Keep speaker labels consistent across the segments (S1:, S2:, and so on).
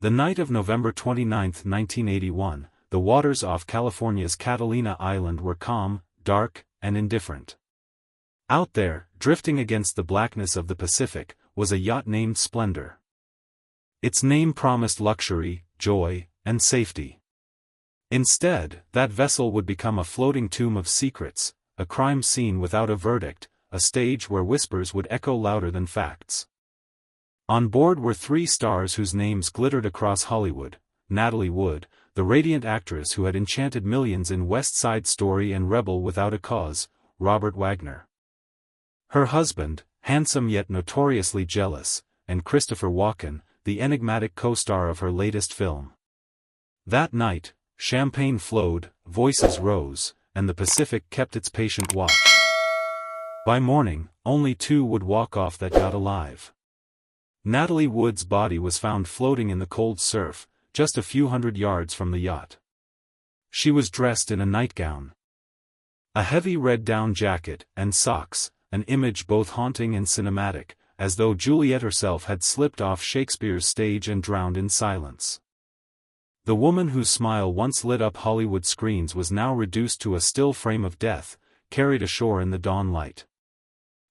S1: The night of November 29, 1981, the waters off California's Catalina Island were calm, dark, and indifferent. Out there, drifting against the blackness of the Pacific, was a yacht named Splendor. Its name promised luxury, joy, and safety. Instead, that vessel would become a floating tomb of secrets, a crime scene without a verdict, a stage where whispers would echo louder than facts. On board were three stars whose names glittered across Hollywood: Natalie Wood, the radiant actress who had enchanted millions in West Side Story and Rebel Without a Cause; Robert Wagner, her husband, handsome yet notoriously jealous; and Christopher Walken, the enigmatic co-star of her latest film. That night, champagne flowed, voices rose, and the Pacific kept its patient watch. By morning, only two would walk off that yacht alive. Natalie Wood's body was found floating in the cold surf, just a few hundred yards from the yacht. She was dressed in a nightgown, a heavy red down jacket, and socks, an image both haunting and cinematic, as though Juliet herself had slipped off Shakespeare's stage and drowned in silence. The woman whose smile once lit up Hollywood screens was now reduced to a still frame of death, carried ashore in the dawn light.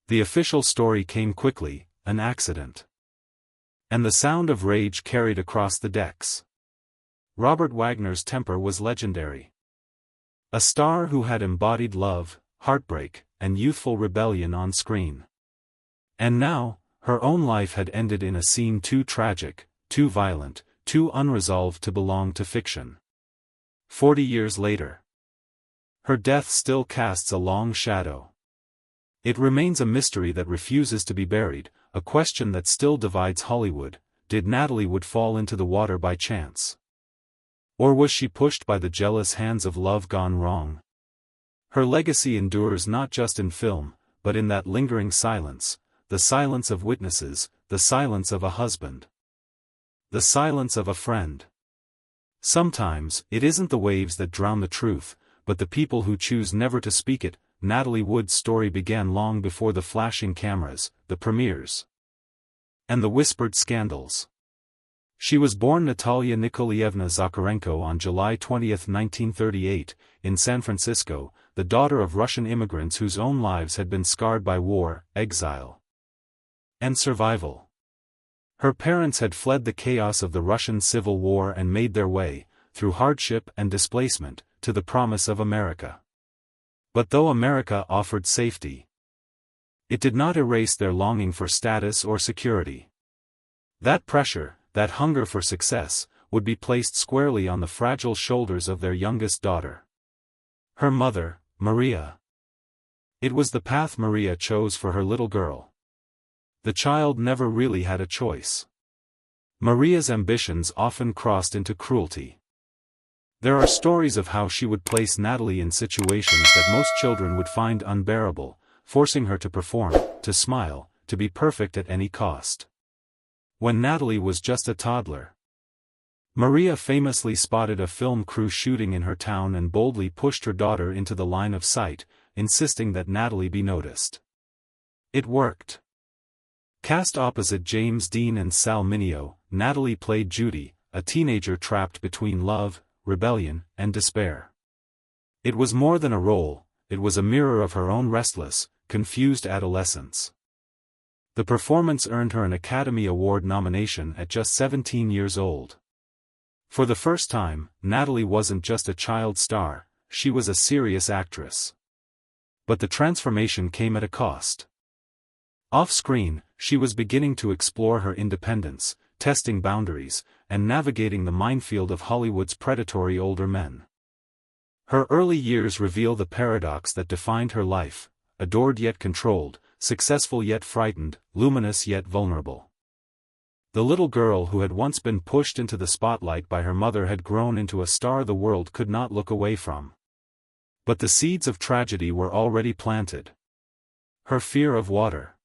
S1: The official story came quickly: an accident. And the sound of rage carried across the decks. Robert Wagner's temper was legendary. A star who had embodied love, heartbreak, and youthful rebellion on screen. And now, her own life had ended in a scene too tragic, too violent, too unresolved to belong to fiction. 40 years later, her death still casts a long shadow. It remains a mystery that refuses to be buried, a question that still divides Hollywood: did Natalie Wood fall into the water by chance? Or was she pushed by the jealous hands of love gone wrong? Her legacy endures not just in film, but in that lingering silence, the silence of witnesses, the silence of a husband, the silence of a friend. Sometimes, it isn't the waves that drown the truth, but the people who choose never to speak it. Natalie Wood's story began long before the flashing cameras, the premieres, and the whispered scandals. She was born Natalia Nikolaevna Zakharenko on July 20, 1938, in San Francisco, the daughter of Russian immigrants whose own lives had been scarred by war, exile, and survival. Her parents had fled the chaos of the Russian Civil War and made their way, through hardship and displacement, to the promise of America. But though America offered safety, it did not erase their longing for status or security. That pressure, that hunger for success, would be placed squarely on the fragile shoulders of their youngest daughter. Her mother, Maria. It was the path Maria chose for her little girl. The child never really had a choice. Maria's ambitions often crossed into cruelty. There are stories of how she would place Natalie in situations that most children would find unbearable, forcing her to perform, to smile, to be perfect at any cost. When Natalie was just a toddler, Maria famously spotted a film crew shooting in her town and boldly pushed her daughter into the line of sight, insisting that Natalie be noticed. It worked. Cast opposite James Dean and Sal Mineo, Natalie played Judy, a teenager trapped between love, rebellion, and despair. It was more than a role, it was a mirror of her own restless, confused adolescence. The performance earned her an Academy Award nomination at just 17 years old. For the first time, Natalie wasn't just a child star, she was a serious actress. But the transformation came at a cost. Off-screen, she was beginning to explore her independence, testing boundaries, and navigating the minefield of Hollywood's predatory older men. Her early years reveal the paradox that defined her life: adored yet controlled, successful yet frightened, luminous yet vulnerable. The little girl who had once been pushed into the spotlight by her mother had grown into a star the world could not look away from. But the seeds of tragedy were already planted. Her fear of water,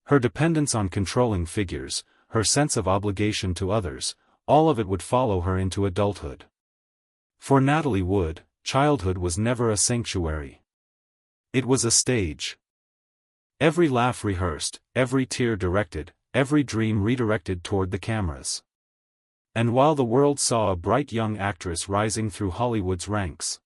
S1: her dependence on controlling figures, her sense of obligation to others, all of it would follow her into adulthood. For Natalie Wood, childhood was never a sanctuary. It was a stage. Every laugh rehearsed, every tear directed, every dream redirected toward the cameras. And while the world saw a bright young actress rising through Hollywood's ranks,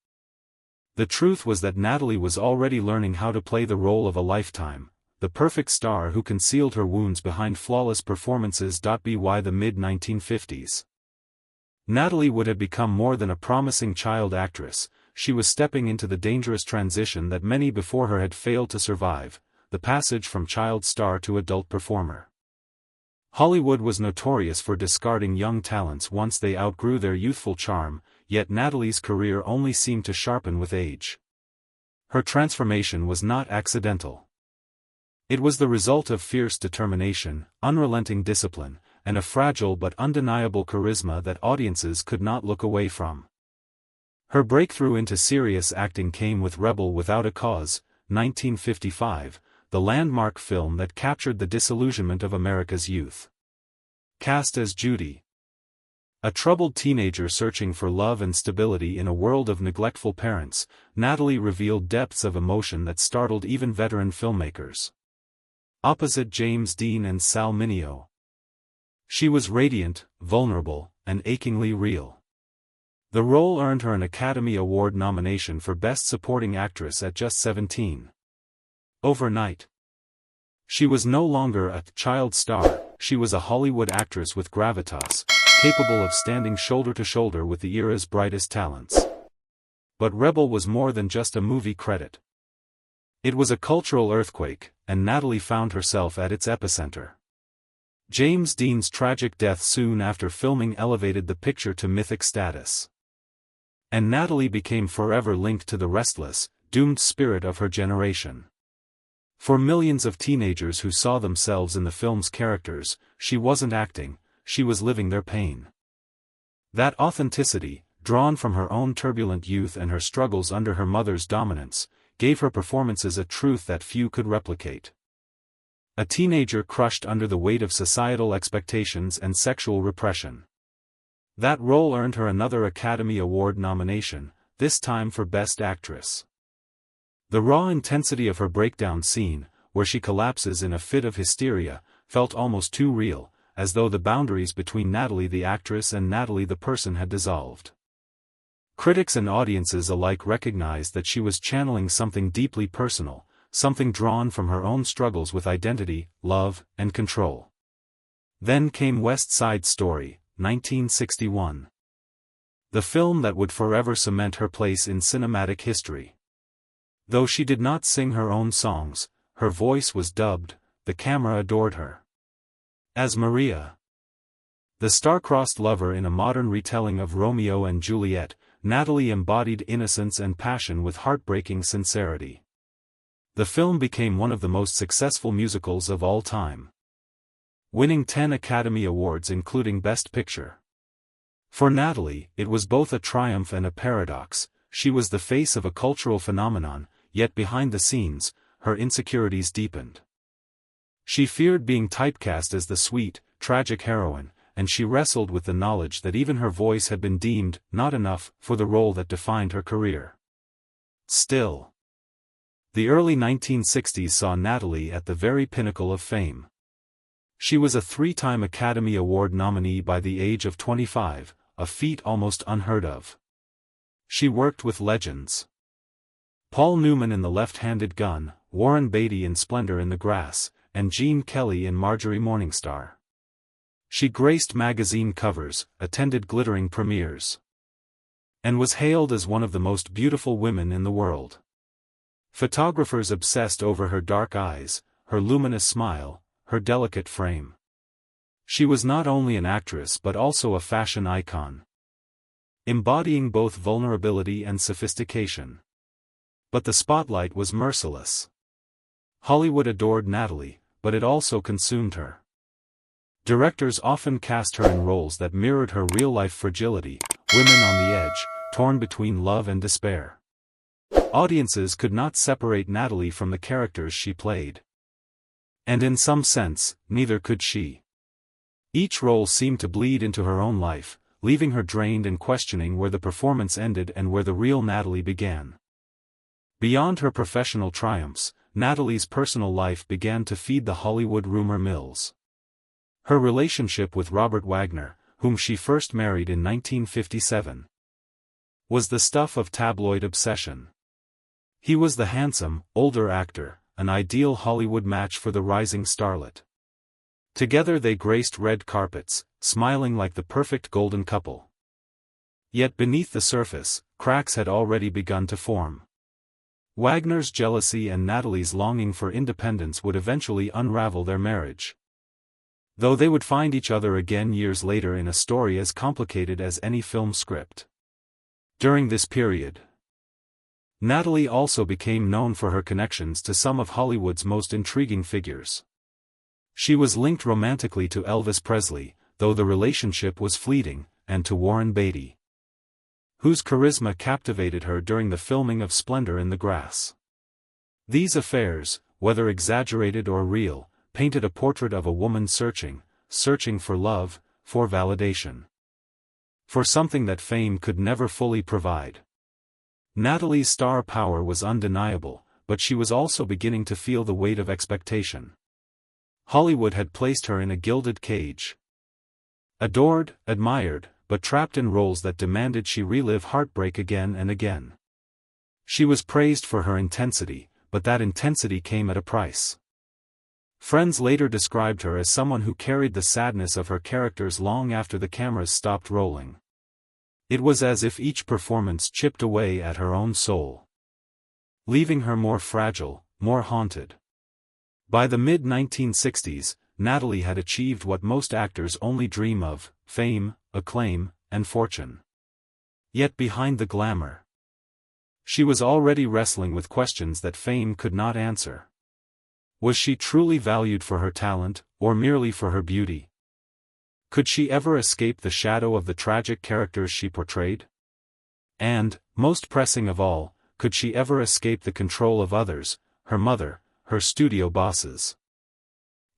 S1: the truth was that Natalie was already learning how to play the role of a lifetime, the perfect star who concealed her wounds behind flawless performances. By the mid-1950s, Natalie Wood had become more than a promising child actress. She was stepping into the dangerous transition that many before her had failed to survive, the passage from child star to adult performer. Hollywood was notorious for discarding young talents once they outgrew their youthful charm, yet Natalie's career only seemed to sharpen with age. Her transformation was not accidental. It was the result of fierce determination, unrelenting discipline, and a fragile but undeniable charisma that audiences could not look away from. Her breakthrough into serious acting came with Rebel Without a Cause, 1955, the landmark film that captured the disillusionment of America's youth. Cast as Judy, a troubled teenager searching for love and stability in a world of neglectful parents, Natalie revealed depths of emotion that startled even veteran filmmakers. Opposite James Dean and Sal Mineo, she was radiant, vulnerable, and achingly real. The role earned her an Academy Award nomination for Best Supporting Actress at just 17. Overnight, she was no longer a child star, she was a Hollywood actress with gravitas, capable of standing shoulder to shoulder with the era's brightest talents. But Rebel was more than just a movie credit. It was a cultural earthquake, and Natalie found herself at its epicenter. James Dean's tragic death soon after filming elevated the picture to mythic status. And Natalie became forever linked to the restless, doomed spirit of her generation. For millions of teenagers who saw themselves in the film's characters, she wasn't acting, she was living their pain. That authenticity, drawn from her own turbulent youth and her struggles under her mother's dominance, gave her performances a truth that few could replicate. A teenager crushed under the weight of societal expectations and sexual repression. That role earned her another Academy Award nomination, this time for Best Actress. The raw intensity of her breakdown scene, where she collapses in a fit of hysteria, felt almost too real, as though the boundaries between Natalie the actress and Natalie the person had dissolved. Critics and audiences alike recognized that she was channeling something deeply personal, something drawn from her own struggles with identity, love, and control. Then came West Side Story, 1961. The film that would forever cement her place in cinematic history. Though she did not sing her own songs, her voice was dubbed, the camera adored her. As Maria, the star-crossed lover in a modern retelling of Romeo and Juliet, Natalie embodied innocence and passion with heartbreaking sincerity. The film became one of the most successful musicals of all time, winning 10 Academy Awards including Best Picture. For Natalie, it was both a triumph and a paradox. She was the face of a cultural phenomenon, yet behind the scenes, her insecurities deepened. She feared being typecast as the sweet, tragic heroine, and she wrestled with the knowledge that even her voice had been deemed not enough for the role that defined her career. Still, the early 1960s saw Natalie at the very pinnacle of fame. She was a 3-time Academy Award nominee by the age of 25, a feat almost unheard of. She worked with legends: Paul Newman in The Left-Handed Gun, Warren Beatty in Splendor in the Grass, and Gene Kelly in Marjorie Morningstar. She graced magazine covers, attended glittering premieres, and was hailed as one of the most beautiful women in the world. Photographers obsessed over her dark eyes, her luminous smile, her delicate frame. She was not only an actress but also a fashion icon, embodying both vulnerability and sophistication. But the spotlight was merciless. Hollywood adored Natalie, but it also consumed her. Directors often cast her in roles that mirrored her real-life fragility, women on the edge, torn between love and despair. Audiences could not separate Natalie from the characters she played. And in some sense, neither could she. Each role seemed to bleed into her own life, leaving her drained and questioning where the performance ended and where the real Natalie began. Beyond her professional triumphs, Natalie's personal life began to feed the Hollywood rumor mills. Her relationship with Robert Wagner, whom she first married in 1957, was the stuff of tabloid obsession. He was the handsome, older actor, an ideal Hollywood match for the rising starlet. Together they graced red carpets, smiling like the perfect golden couple. Yet beneath the surface, cracks had already begun to form. Wagner's jealousy and Natalie's longing for independence would eventually unravel their marriage. Though they would find each other again years later in a story as complicated as any film script. During this period, Natalie also became known for her connections to some of Hollywood's most intriguing figures. She was linked romantically to Elvis Presley, though the relationship was fleeting, and to Warren Beatty, whose charisma captivated her during the filming of Splendor in the Grass. These affairs, whether exaggerated or real, painted a portrait of a woman searching for love, for validation, for something that fame could never fully provide. Natalie's star power was undeniable, but she was also beginning to feel the weight of expectation. Hollywood had placed her in a gilded cage. Adored, admired, but trapped in roles that demanded she relive heartbreak again and again. She was praised for her intensity, but that intensity came at a price. Friends later described her as someone who carried the sadness of her characters long after the cameras stopped rolling. It was as if each performance chipped away at her own soul, leaving her more fragile, more haunted. By the mid-1960s, Natalie had achieved what most actors only dream of: fame, acclaim, and fortune. Yet behind the glamour, she was already wrestling with questions that fame could not answer. Was she truly valued for her talent, or merely for her beauty? Could she ever escape the shadow of the tragic characters she portrayed? And, most pressing of all, could she ever escape the control of others, her mother, her studio bosses?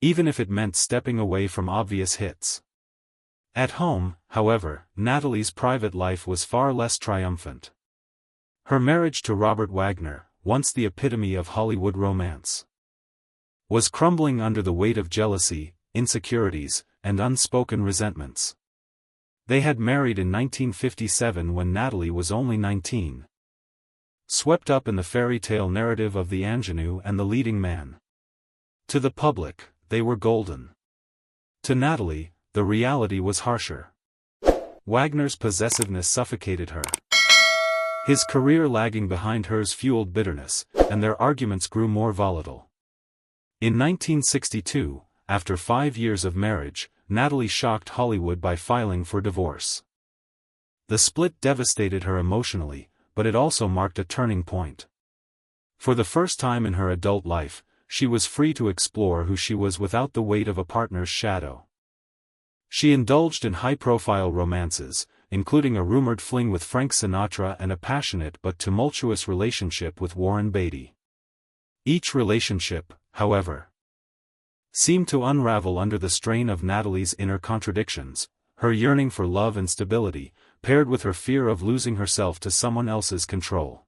S1: Even if it meant stepping away from obvious hits. At home, however, Natalie's private life was far less triumphant. Her marriage to Robert Wagner, once the epitome of Hollywood romance, was crumbling under the weight of jealousy, insecurities, and unspoken resentments. They had married in 1957 when Natalie was only 19. Swept up in the fairy tale narrative of the ingenue and the leading man. To the public, they were golden. To Natalie, the reality was harsher. Wagner's possessiveness suffocated her. His career lagging behind hers fueled bitterness, and their arguments grew more volatile. In 1962, after 5 years of marriage, Natalie shocked Hollywood by filing for divorce. The split devastated her emotionally, but it also marked a turning point. For the first time in her adult life, she was free to explore who she was without the weight of a partner's shadow. She indulged in high-profile romances, including a rumored fling with Frank Sinatra and a passionate but tumultuous relationship with Warren Beatty. Each relationship, however, seemed to unravel under the strain of Natalie's inner contradictions, her yearning for love and stability, paired with her fear of losing herself to someone else's control.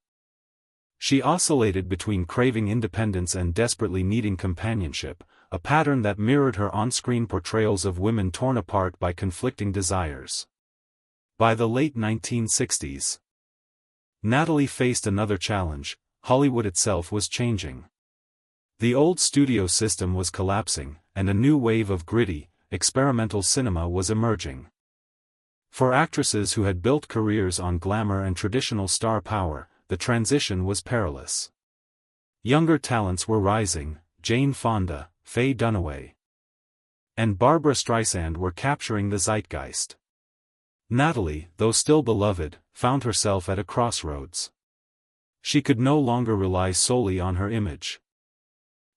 S1: She oscillated between craving independence and desperately needing companionship, a pattern that mirrored her on-screen portrayals of women torn apart by conflicting desires. By the late 1960s, Natalie faced another challenge: Hollywood itself was changing. The old studio system was collapsing, and a new wave of gritty, experimental cinema was emerging. For actresses who had built careers on glamour and traditional star power, the transition was perilous. Younger talents were rising: Jane Fonda, Faye Dunaway, and Barbra Streisand were capturing the zeitgeist. Natalie, though still beloved, found herself at a crossroads. She could no longer rely solely on her image.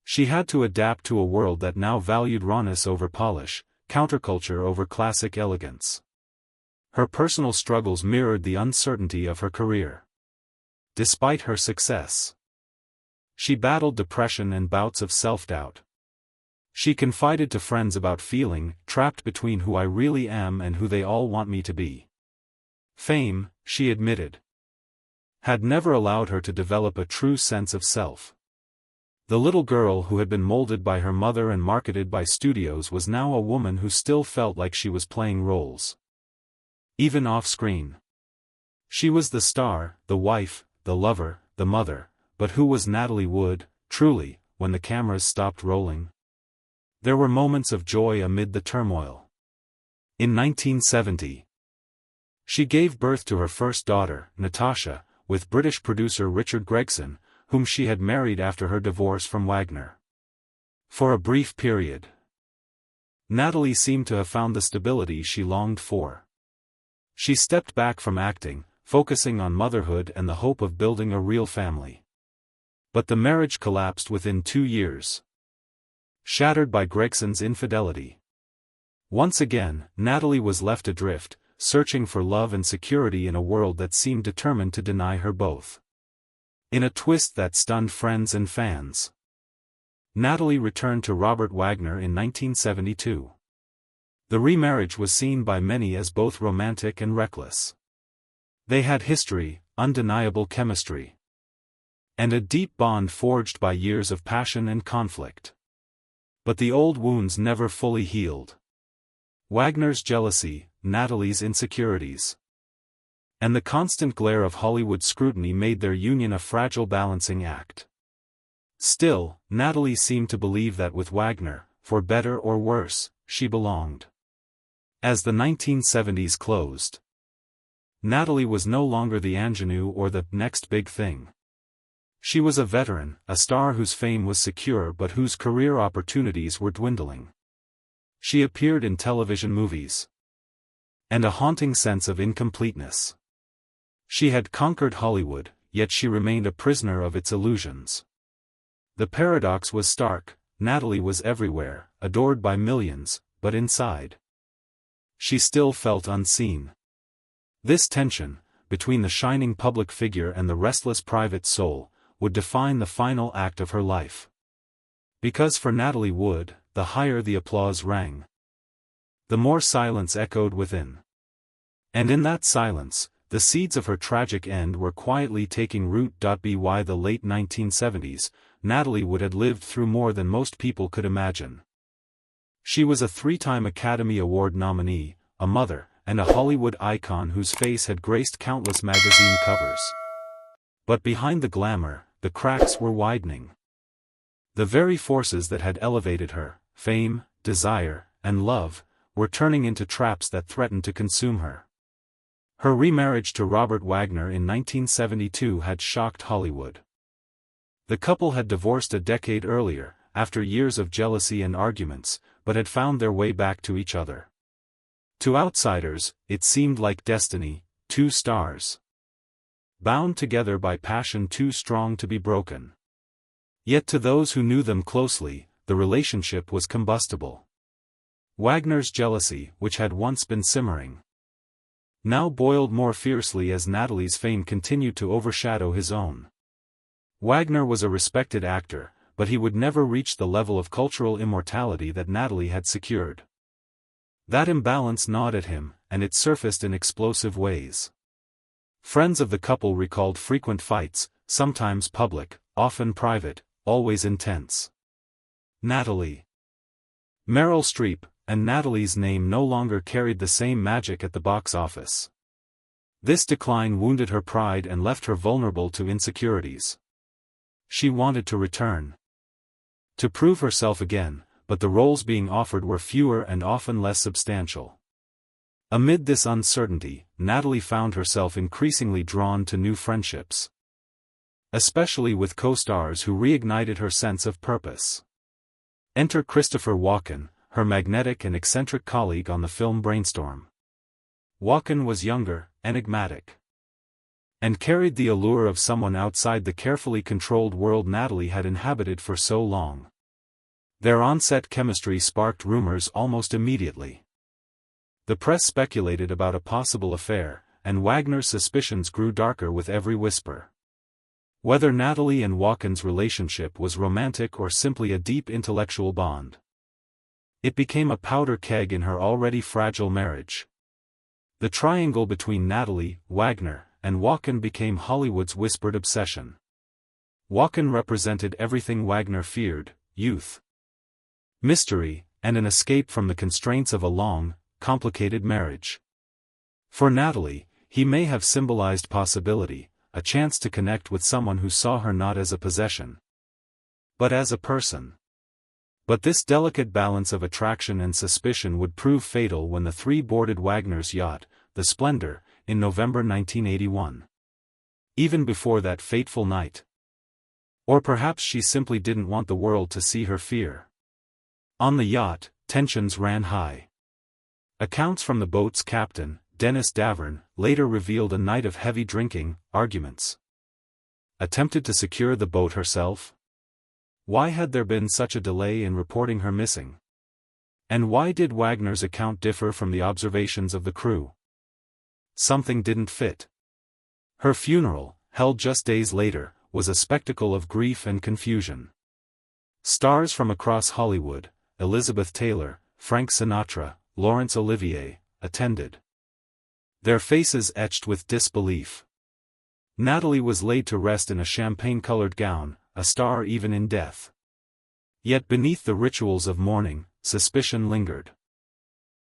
S1: She had to adapt to a world that now valued rawness over polish, counterculture over classic elegance. Her personal struggles mirrored the uncertainty of her career. Despite her success, she battled depression and bouts of self-doubt. She confided to friends about feeling trapped between who I really am and who they all want me to be. Fame, she admitted, had never allowed her to develop a true sense of self. The little girl who had been molded by her mother and marketed by studios was now a woman who still felt like she was playing roles. even off-screen. She was the star, the wife, the lover, the mother, but who was Natalie Wood, truly, when the cameras stopped rolling? There were moments of joy amid the turmoil. In 1970, she gave birth to her first daughter, Natasha, with British producer Richard Gregson, whom she had married after her divorce from Wagner. For a brief period, Natalie seemed to have found the stability she longed for. She stepped back from acting, focusing on motherhood and the hope of building a real family. But the marriage collapsed within 2 years, shattered by Gregson's infidelity. Once again, Natalie was left adrift, searching for love and security in a world that seemed determined to deny her both. In a twist that stunned friends and fans, Natalie returned to Robert Wagner in 1972. The remarriage was seen by many as both romantic and reckless. They had history, undeniable chemistry, and a deep bond forged by years of passion and conflict. But the old wounds never fully healed. Wagner's jealousy, Natalie's insecurities, and the constant glare of Hollywood scrutiny made their union a fragile balancing act. Still, Natalie seemed to believe that with Wagner, for better or worse, she belonged. As the 1970s closed, Natalie was no longer the ingenue or the next big thing. She was a veteran, a star whose fame was secure but whose career opportunities were dwindling. She appeared in television movies, and a haunting sense of incompleteness. She had conquered Hollywood, yet she remained a prisoner of its illusions. The paradox was stark. Natalie was everywhere, adored by millions, but inside, she still felt unseen. This tension, between the shining public figure and the restless private soul, would define the final act of her life. Because for Natalie Wood, the higher the applause rang, the more silence echoed within. And in that silence, the seeds of her tragic end were quietly taking root. By the late 1970s, Natalie Wood had lived through more than most people could imagine. She was a 3-time Academy Award nominee, a mother, and a Hollywood icon whose face had graced countless magazine covers. But behind the glamour, the cracks were widening. The very forces that had elevated her, fame, desire, and love, were turning into traps that threatened to consume her. Her remarriage to Robert Wagner in 1972 had shocked Hollywood. The couple had divorced a decade earlier, after years of jealousy and arguments, but had found their way back to each other. To outsiders, it seemed like destiny, 2 stars, bound together by passion too strong to be broken. Yet to those who knew them closely, the relationship was combustible. Wagner's jealousy, which had once been simmering, now boiled more fiercely as Natalie's fame continued to overshadow his own. Wagner was a respected actor, but he would never reach the level of cultural immortality that Natalie had secured. That imbalance gnawed at him, and it surfaced in explosive ways. Friends of the couple recalled frequent fights, sometimes public, often private, always intense. Natalie, Meryl Streep, and Natalie's name no longer carried the same magic at the box office. This decline wounded her pride and left her vulnerable to insecurities. She wanted to return, to prove herself again, but the roles being offered were fewer and often less substantial. Amid this uncertainty, Natalie found herself increasingly drawn to new friendships, especially with co-stars who reignited her sense of purpose. Enter Christopher Walken, her magnetic and eccentric colleague on the film Brainstorm. Walken was younger, enigmatic, and carried the allure of someone outside the carefully controlled world Natalie had inhabited for so long. Their on-set chemistry sparked rumors almost immediately. The press speculated about a possible affair, and Wagner's suspicions grew darker with every whisper. Whether Natalie and Walken's relationship was romantic or simply a deep intellectual bond, it became a powder keg in her already fragile marriage. The triangle between Natalie, Wagner, and Walken became Hollywood's whispered obsession. Walken represented everything Wagner feared: youth, mystery, and an escape from the constraints of a long, complicated marriage. For Natalie, he may have symbolized possibility, a chance to connect with someone who saw her not as a possession, but as a person. But this delicate balance of attraction and suspicion would prove fatal when the three boarded Wagner's yacht, the Splendour, in November 1981. Even before that fateful night. Or perhaps she simply didn't want the world to see her fear. On the yacht, tensions ran high. Accounts from the boat's captain, Dennis Davern, later revealed a night of heavy drinking, arguments. Attempted to secure the boat herself? Why had there been such a delay in reporting her missing? And why did Wagner's account differ from the observations of the crew? Something didn't fit. Her funeral, held just days later, was a spectacle of grief and confusion. Stars from across Hollywood, Elizabeth Taylor, Frank Sinatra, Laurence Olivier, attended. Their faces etched with disbelief. Natalie was laid to rest in a champagne-colored gown, a star even in death. Yet beneath the rituals of mourning, suspicion lingered.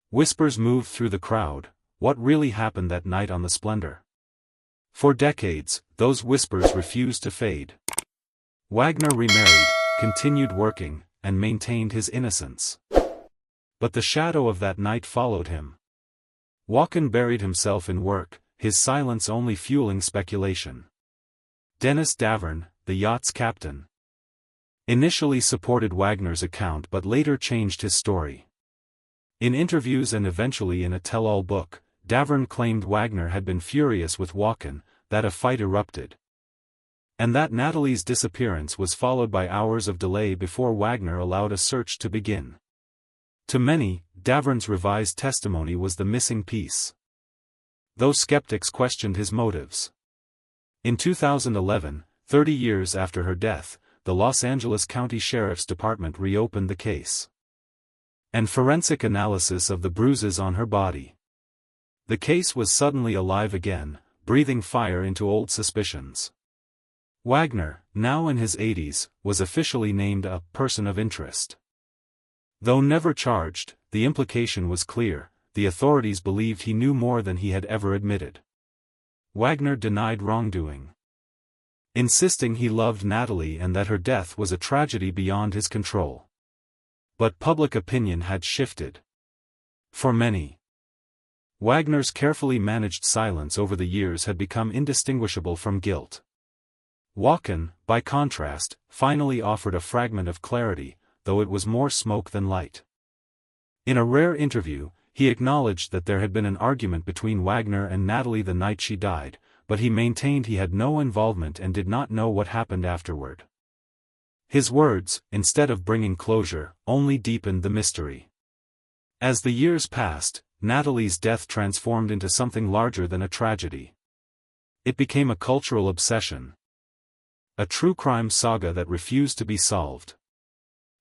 S1: Whispers moved through the crowd. What really happened that night on the Splendour? For decades, those whispers refused to fade. Wagner remarried, continued working, and maintained his innocence. But the shadow of that night followed him. Walken buried himself in work, his silence only fueling speculation. Dennis Davern, the yacht's captain, initially supported Wagner's account but later changed his story. In interviews and eventually in a tell-all book, Davern claimed Wagner had been furious with Walken, that a fight erupted, and that Natalie's disappearance was followed by hours of delay before Wagner allowed a search to begin. To many, Davern's revised testimony was the missing piece. Though skeptics questioned his motives. In 2011, 30 years after her death, the Los Angeles County Sheriff's Department reopened the case. And forensic analysis of the bruises on her body. The case was suddenly alive again, breathing fire into old suspicions. Wagner, now in his 80s, was officially named a person of interest. Though never charged, the implication was clear: the authorities believed he knew more than he had ever admitted. Wagner denied wrongdoing, insisting he loved Natalie and that her death was a tragedy beyond his control. But public opinion had shifted. For many, Wagner's carefully managed silence over the years had become indistinguishable from guilt. Walken, by contrast, finally offered a fragment of clarity, though it was more smoke than light. In a rare interview, he acknowledged that there had been an argument between Wagner and Natalie the night she died, but he maintained he had no involvement and did not know what happened afterward. His words, instead of bringing closure, only deepened the mystery. As the years passed, Natalie's death transformed into something larger than a tragedy. It became a cultural obsession. A true crime saga that refused to be solved.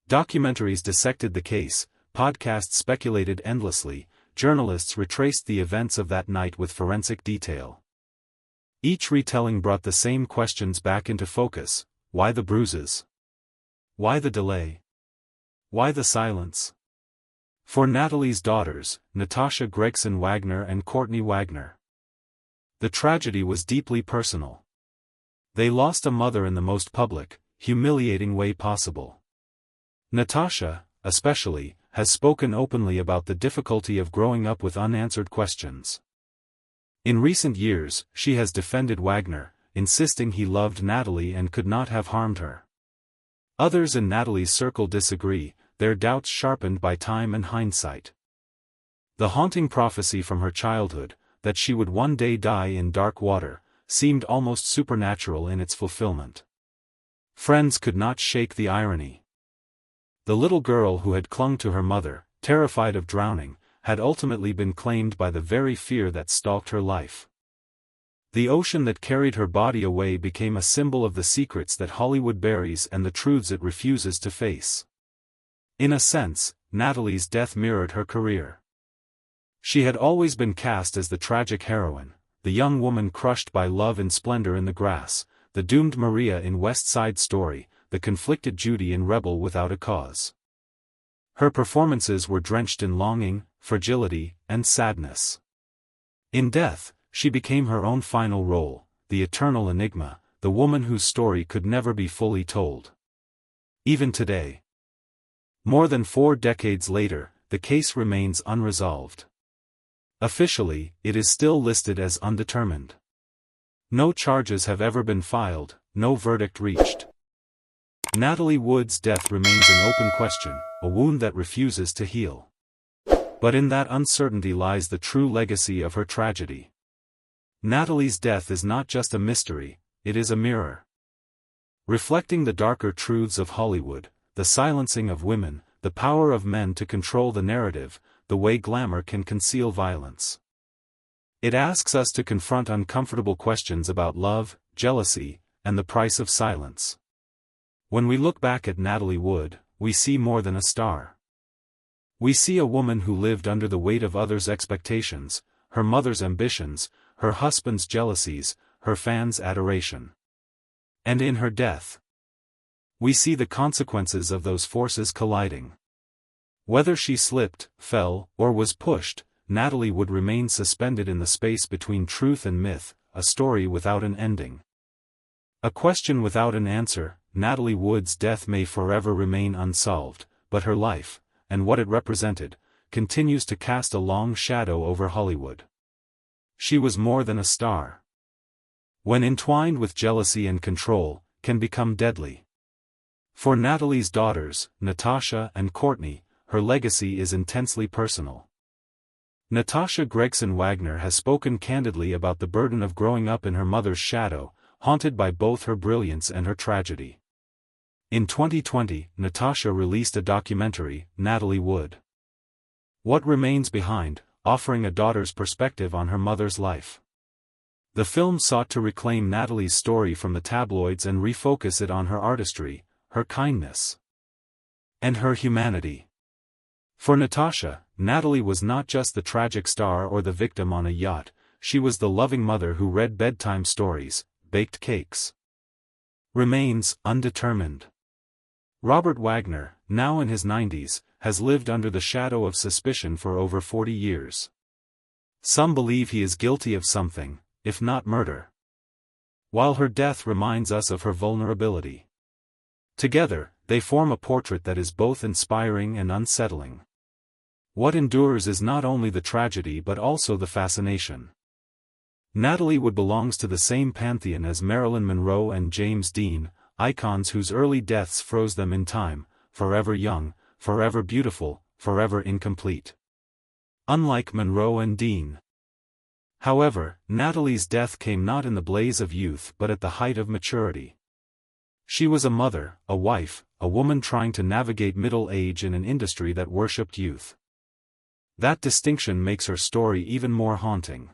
S1: Documentaries dissected the case, podcasts speculated endlessly, journalists retraced the events of that night with forensic detail. Each retelling brought the same questions back into focus: why the bruises? Why the delay? Why the silence? For Natalie's daughters, Natasha Gregson Wagner and Courtney Wagner, the tragedy was deeply personal. They lost a mother in the most public, humiliating way possible. Natasha, especially, has spoken openly about the difficulty of growing up with unanswered questions. In recent years, she has defended Wagner, insisting he loved Natalie and could not have harmed her. Others in Natalie's circle disagree, their doubts sharpened by time and hindsight. The haunting prophecy from her childhood, that she would one day die in dark water, seemed almost supernatural in its fulfillment. Friends could not shake the irony. The little girl who had clung to her mother, terrified of drowning, had ultimately been claimed by the very fear that stalked her life. The ocean that carried her body away became a symbol of the secrets that Hollywood buries and the truths it refuses to face. In a sense, Natalie's death mirrored her career. She had always been cast as the tragic heroine, the young woman crushed by love in Splendor in the Grass, the doomed Maria in West Side Story, the conflicted Judy in Rebel Without a Cause. Her performances were drenched in longing, fragility, and sadness. In death, she became her own final role, the eternal enigma, the woman whose story could never be fully told. Even today, more than 4 decades later, the case remains unresolved. Officially, it is still listed as undetermined. No charges have ever been filed, no verdict reached. Natalie Wood's death remains an open question, a wound that refuses to heal. But in that uncertainty lies the true legacy of her tragedy. Natalie's death is not just a mystery, it is a mirror. Reflecting the darker truths of Hollywood, the silencing of women, the power of men to control the narrative, the way glamour can conceal violence. It asks us to confront uncomfortable questions about love, jealousy, and the price of silence. When we look back at Natalie Wood, we see more than a star. We see a woman who lived under the weight of others' expectations, her mother's ambitions, her husband's jealousies, her fans' adoration. And in her death, we see the consequences of those forces colliding. Whether she slipped, fell, or was pushed, Natalie would remain suspended in the space between truth and myth, a story without an ending. A question without an answer. Natalie Wood's death may forever remain unsolved, but her life, and what it represented, continues to cast a long shadow over Hollywood. She was more than a star. When entwined with jealousy and control, can become deadly. For Natalie's daughters, Natasha and Courtney, her legacy is intensely personal. Natasha Gregson Wagner has spoken candidly about the burden of growing up in her mother's shadow, haunted by both her brilliance and her tragedy. In 2020, Natasha released a documentary, Natalie Wood. What Remains Behind, offering a daughter's perspective on her mother's life. The film sought to reclaim Natalie's story from the tabloids and refocus it on her artistry, her kindness, and her humanity. For Natasha, Natalie was not just the tragic star or the victim on a yacht, she was the loving mother who read bedtime stories, baked cakes. Remains undetermined. Robert Wagner, now in his 90s, has lived under the shadow of suspicion for over 40 years. Some believe he is guilty of something, if not murder. While her death reminds us of her vulnerability. Together, they form a portrait that is both inspiring and unsettling. What endures is not only the tragedy but also the fascination. Natalie Wood belongs to the same pantheon as Marilyn Monroe and James Dean, icons whose early deaths froze them in time, forever young, forever beautiful, forever incomplete. Unlike Monroe and Dean. However, Natalie's death came not in the blaze of youth but at the height of maturity. She was a mother, a wife, a woman trying to navigate middle age in an industry that worshipped youth. That distinction makes her story even more haunting.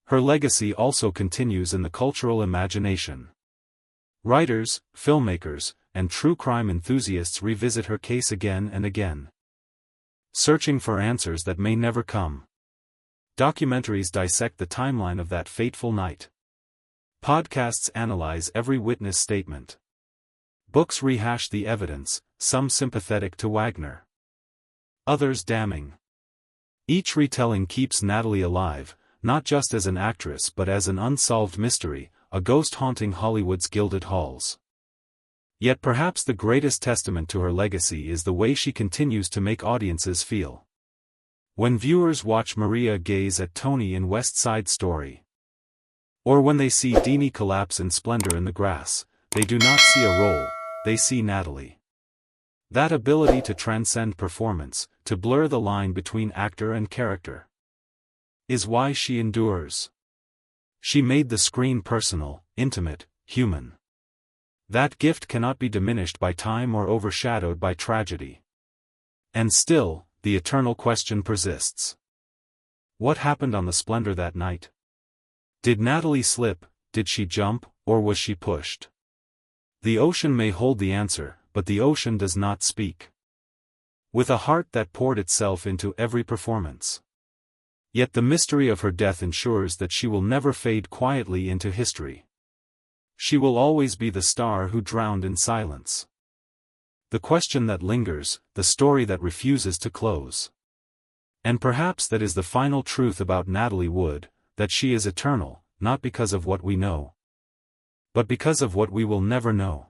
S1: Her legacy also continues in the cultural imagination. Writers, filmmakers, and true crime enthusiasts revisit her case again and again, searching for answers that may never come. Documentaries dissect the timeline of that fateful night. Podcasts analyze every witness statement. Books rehash the evidence, some sympathetic to Wagner, others damning. Each retelling keeps Natalie alive, not just as an actress but as an unsolved mystery, a ghost haunting Hollywood's gilded halls. Yet perhaps the greatest testament to her legacy is the way she continues to make audiences feel. When viewers watch Maria gaze at Tony in West Side Story, or when they see Deanie collapse in Splendor in the grass, they do not see a role, they see Natalie. That ability to transcend performance, to blur the line between actor and character, is why she endures. She made the screen personal, intimate, human. That gift cannot be diminished by time or overshadowed by tragedy. And still, the eternal question persists. What happened on the Splendor that night? Did Natalie slip, did she jump, or was she pushed? The ocean may hold the answer, but the ocean does not speak. With a heart that poured itself into every performance. Yet the mystery of her death ensures that she will never fade quietly into history. She will always be the star who drowned in silence. The question that lingers, the story that refuses to close. And perhaps that is the final truth about Natalie Wood, that she is eternal, not because of what we know, but because of what we will never know.